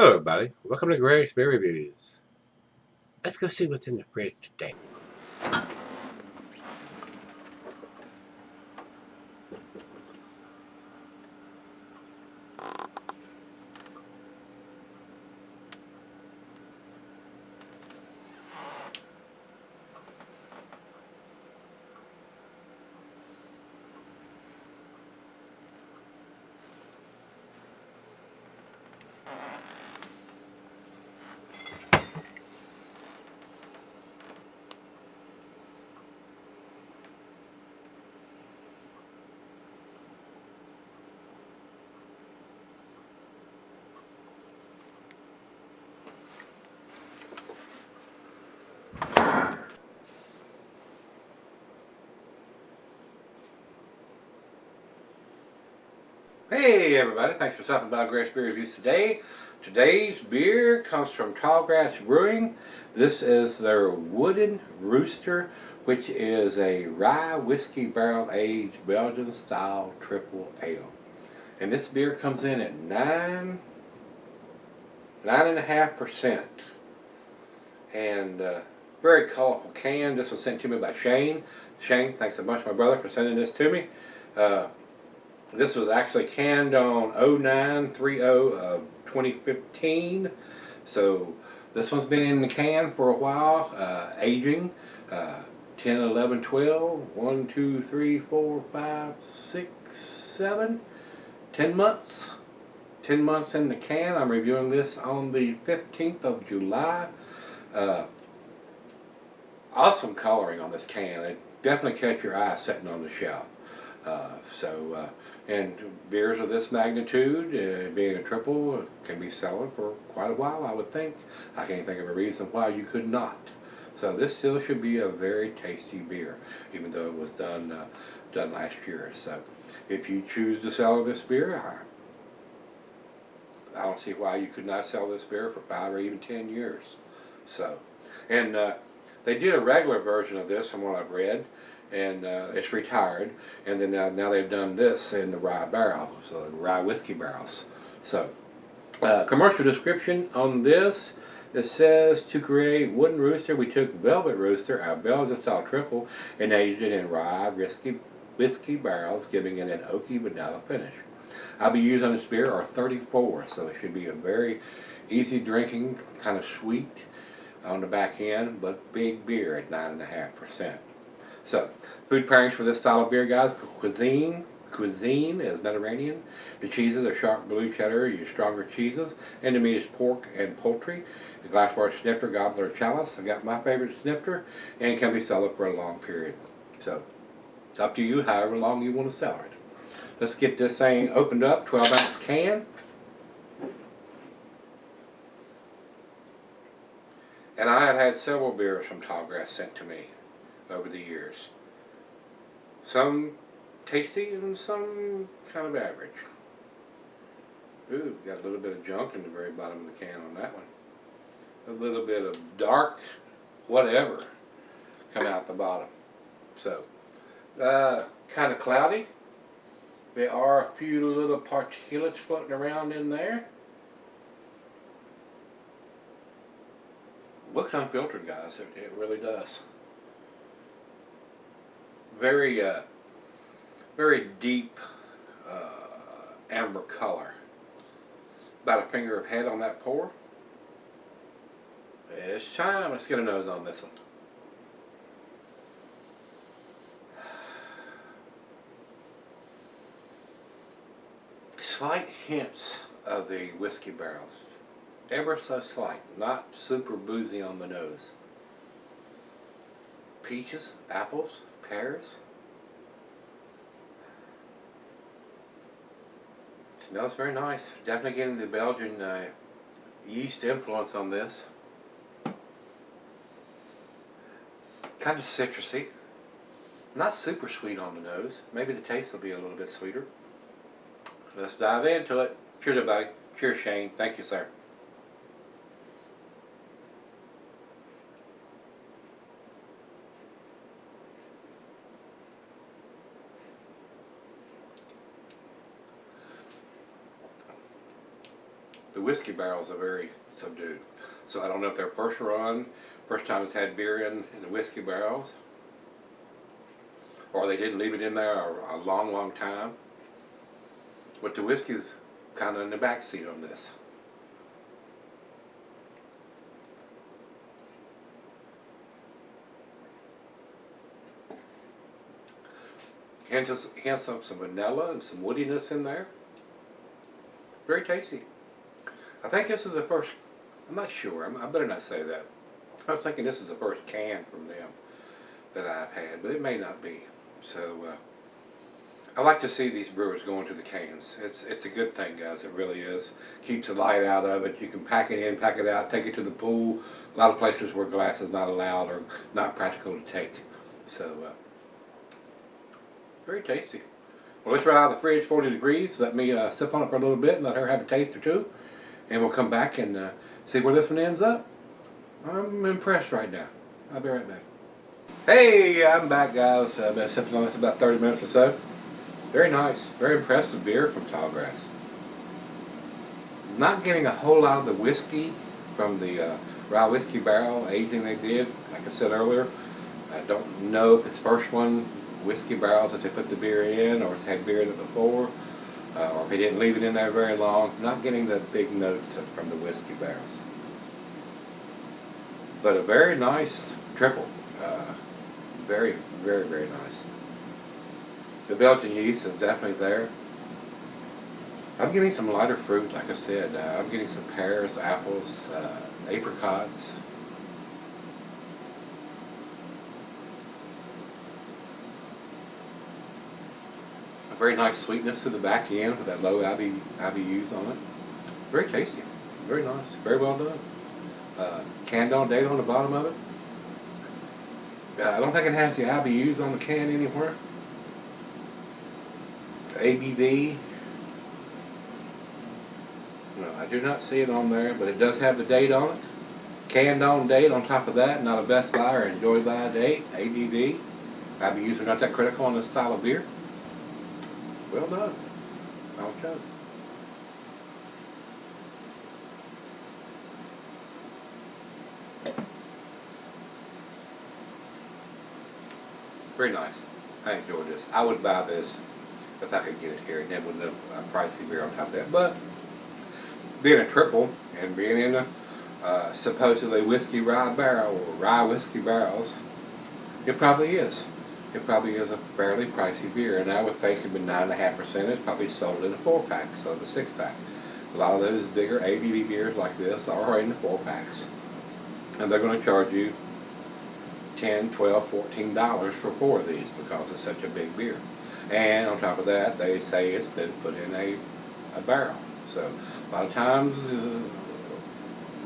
Hello, everybody. Welcome to Gregsbeerreviews. Let's go see what's in the fridge today. Hey, everybody. Thanks for stopping by Gregsbeerreviews today. Today's beer comes from Tallgrass Brewing. This is their Wooden Rooster, which is a rye whiskey barrel aged Belgian style triple ale. And this beer comes in at 9.5%. And very colorful can. This was sent to me by Shane. Shane, thanks a bunch, my brother, for sending this to me. This was actually canned on 09/30 of 2015. So this one's been in the can for a while, aging. 10, 11, 12, 1, 2, 3, 4, 5, 6, 7, 10 months. 10 months in the can. I'm reviewing this on the 15th of July. Awesome coloring on this can. It definitely catch your eye sitting on the shelf. And beers of this magnitude, being a triple, can be selling for quite a while, I would think. I can't think of a reason why you could not. So this still should be a very tasty beer, even though it was done last year. So if you choose to sell this beer, I don't see why you could not sell this beer for 5 or even 10 years. So, and they did a regular version of this from what I've read, and it's retired, and then now they've done this in the rye barrels, so the rye whiskey barrels. So commercial description on this, it says, to create Wooden Rooster, we took Velvet Rooster, our Belgian style triple, and aged it in rye whiskey barrels, giving it an oaky vanilla finish. IBUs on this beer are 34, so it should be a very easy drinking, kind of sweet on the back end, but big beer at 9.5%. So, food pairings for this style of beer, guys. Cuisine is Mediterranean. The cheeses are sharp blue cheddar, your stronger cheeses. And the meat is pork and poultry. The glassware snifter, gobbler, or chalice. I got my favorite snifter, and can be sold for a long period. So, it's up to you, however long you want to sell it. Let's get this thing opened up, 12-ounce can. And I have had several beers from Tallgrass sent to me over the years. Some tasty and some kind of average. Ooh, got a little bit of junk in the very bottom of the can on that one. A little bit of dark whatever coming out the bottom. So, kind of cloudy. There are a few little particulates floating around in there. Looks unfiltered, guys. It really does. Very, very deep amber color. About a finger of head on that pour. It's time. Let's get a nose on this one. Slight hints of the whiskey barrels. Ever so slight. Not super boozy on the nose. Peaches, apples, pears. Smells very nice. Definitely getting the Belgian yeast influence on this. Kind of citrusy. Not super sweet on the nose. Maybe the taste will be a little bit sweeter. Let's dive into it. Cheers, everybody. Cheers, Shane. Thank you, sir. The whiskey barrels are very subdued. So I don't know if their first time it's had beer in the whiskey barrels, or they didn't leave it in there a long time. But the whiskey's kind of in the back seat on this. Hints of some vanilla and some woodiness in there. Very tasty. I think this is the first, I'm not sure, I better not say that. I was thinking this is the first can from them that I've had, but it may not be. So I like to see these brewers going to the cans. It's a good thing, guys, it really is. Keeps the light out of it. You can pack it in, pack it out, take it to the pool. A lot of places where glass is not allowed or not practical to take. So very tasty. Well, let's right out of the fridge, 40 degrees. Let me sip on it for a little bit and let her have a taste or two. And we'll come back and see where this one ends up. I'm impressed right now. I'll be right back. Hey, I'm back, guys. I've been sipping on this about 30 minutes or so. Very nice. Very impressive beer from Tallgrass. Not getting a whole lot of the whiskey from the rye whiskey barrel aging they did. Like I said earlier, I don't know if it's the first one whiskey barrels that they put the beer in, or it's had beer in it before, or if they didn't leave it in there very long. Not getting the big notes from the whiskey barrels. But a very nice triple. Very nice. The Belgian yeast is definitely there. I'm getting some lighter fruit, like I said. I'm getting some pears, apples, apricots. A very nice sweetness to the back end with that low IBUs on it. Very tasty. Very nice. Very well done. Canned on date on the bottom of it. I don't think it has the IBUs on the can anywhere. ABV. No, I do not see it on there, but it does have the date on it. Canned on date on top of that, not a best buy or enjoy by date. ABV. IBUs are not that critical on this style of beer. Well done. Well done. Very nice. I enjoyed this. I would buy this if I could get it here, and then with a pricey beer on top of that. But being a triple and being in a supposedly whiskey rye barrel or rye whiskey barrels, it probably is. It probably is a fairly pricey beer, and I would think it'd be 9.5%. It's probably sold in a 4-pack, so the 6-pack. A lot of those bigger ABV beers like this are in the 4-packs, and they're going to charge you $10, $12, $14 for 4 of these because it's such a big beer. And on top of that, they say it's been put in a barrel. So a lot of times,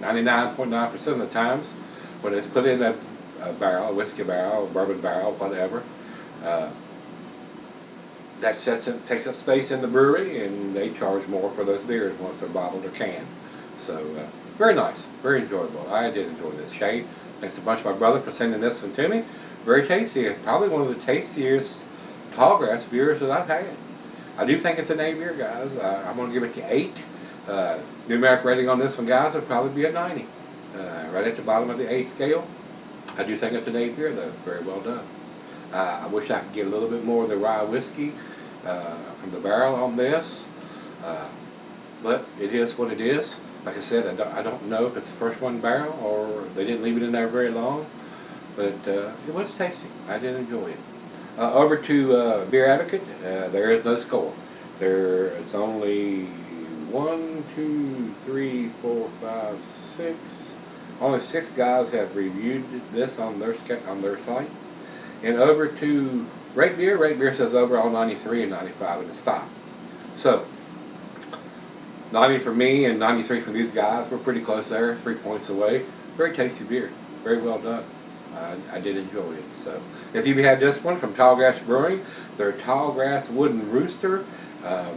99.9% of the times, when it's put in a barrel, a whiskey barrel, a bourbon barrel, whatever, that takes up space in the brewery, and they charge more for those beers once they're bottled or canned. So very nice, very enjoyable. I did enjoy this. Shay, thanks a bunch to my brother for sending this one to me. Very tasty. Probably one of the tastiest Tallgrass beers that I've had. I do think it's an A beer, guys. I'm going to give it to 8. The numeric rating on this one, guys, would probably be a 90. Right at the bottom of the A scale. I do think it's an A beer, though. Very well done. I wish I could get a little bit more of the rye whiskey from the barrel on this. But it is what it is. Like I said, I don't know if it's the first one barrel or they didn't leave it in there very long. But it was tasty. I did enjoy it. Over to Beer Advocate, there is no score. There is only 1, 2, 3, 4, 5, 6. Only 6 guys have reviewed this on their site. And over to Rate Beer says overall 93 and 95 in the stock. So 90 for me and 93 for these guys. We're pretty close there, 3 points away. Very tasty beer. Very well done. I did enjoy it. So, if you've had this one from Tallgrass Brewing, their Tallgrass Wooden Rooster,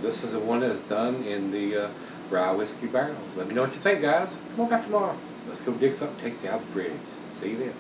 this is the one that's done in the rye whiskey barrels. Let me know what you think, guys. Come on back tomorrow. Let's go dig something tasty out of the fridge. See you then.